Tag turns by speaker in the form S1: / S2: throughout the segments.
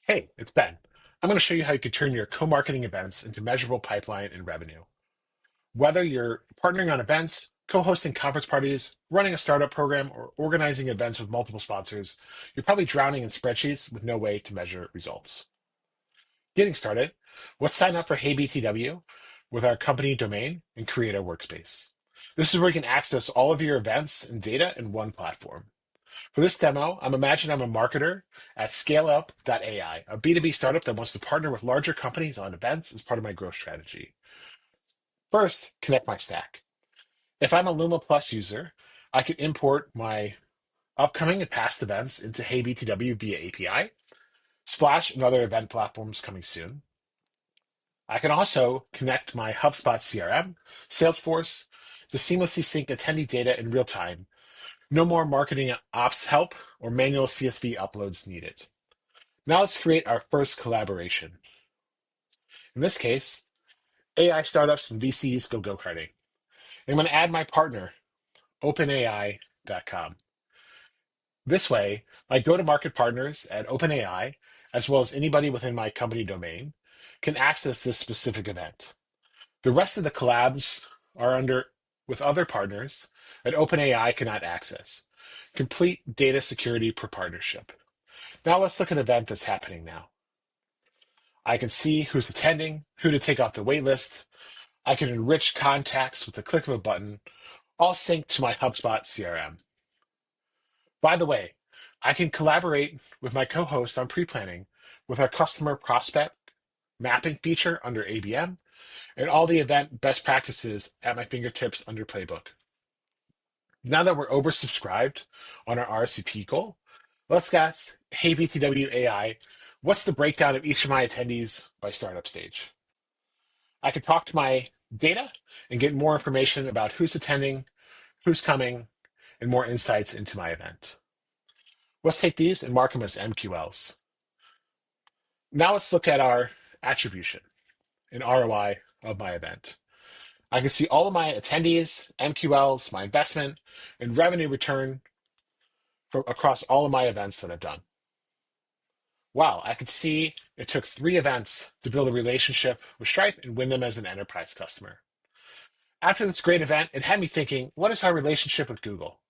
S1: Hey, it's Ben. I'm going to show you how you can turn your co-marketing events into measurable pipeline and revenue. Whether you're partnering on events, co-hosting conference parties, running a startup program, or organizing events with multiple sponsors, you're probably drowning in spreadsheets with no way to measure results. Getting started, let's sign up for heyBTW with our company domain and create our workspace. This is where you can access all of your events and data in one platform. For this demo, I'm a marketer at ScaleUp.ai, a B2B startup that wants to partner with larger companies on events as part of my growth strategy. First, connect my stack. If I'm a Luma Plus user, I can import my upcoming and past events into heyBTW via API, Splash and other event platforms coming soon. I can also connect my HubSpot CRM, Salesforce, to seamlessly sync attendee data in real time. No more marketing ops help or manual CSV uploads needed. Now let's create our first collaboration. In this case, AI startups and VCs go go-karting. I'm going to add my partner, OpenAI.com. This way, my go-to-market partners at OpenAI, as well as anybody within my company domain, can access this specific event. The rest of the collabs are under with other partners that OpenAI cannot access. Complete data security per partnership. Now let's look at an event that's happening now. I can see who's attending, who to take off the wait list. I can enrich contacts with the click of a button, all synced to my HubSpot CRM. By the way, I can collaborate with my co-host on pre-planning with our customer prospect mapping feature under ABM and all the event best practices at my fingertips under Playbook. Now that we're oversubscribed on our RSVP goal, let's ask heyBTW AI, what's the breakdown of each of my attendees by startup stage? I could talk to my data and get more information about who's attending, who's coming, and more insights into my event. Let's take these and mark them as MQLs. Now let's look at our attribution and ROI of my event. I can see all of my attendees, MQLs, my investment, and revenue return from across all of my events that I've done. Wow, I could see it took 3 events to build a relationship with Stripe and win them as an enterprise customer. After this great event, it had me thinking, what is our relationship with Google?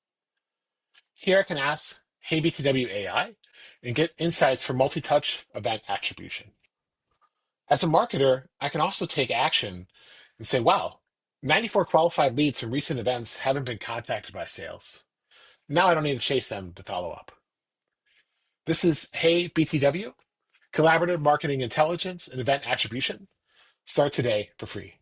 S1: Here I can ask heyBTW AI and get insights for multi-touch event attribution. As a marketer, I can also take action and say, wow, 94 qualified leads from recent events haven't been contacted by sales. Now I don't need to chase them to follow up. This is heyBTW, Collaborative Marketing Intelligence and Event Attribution. Start today for free.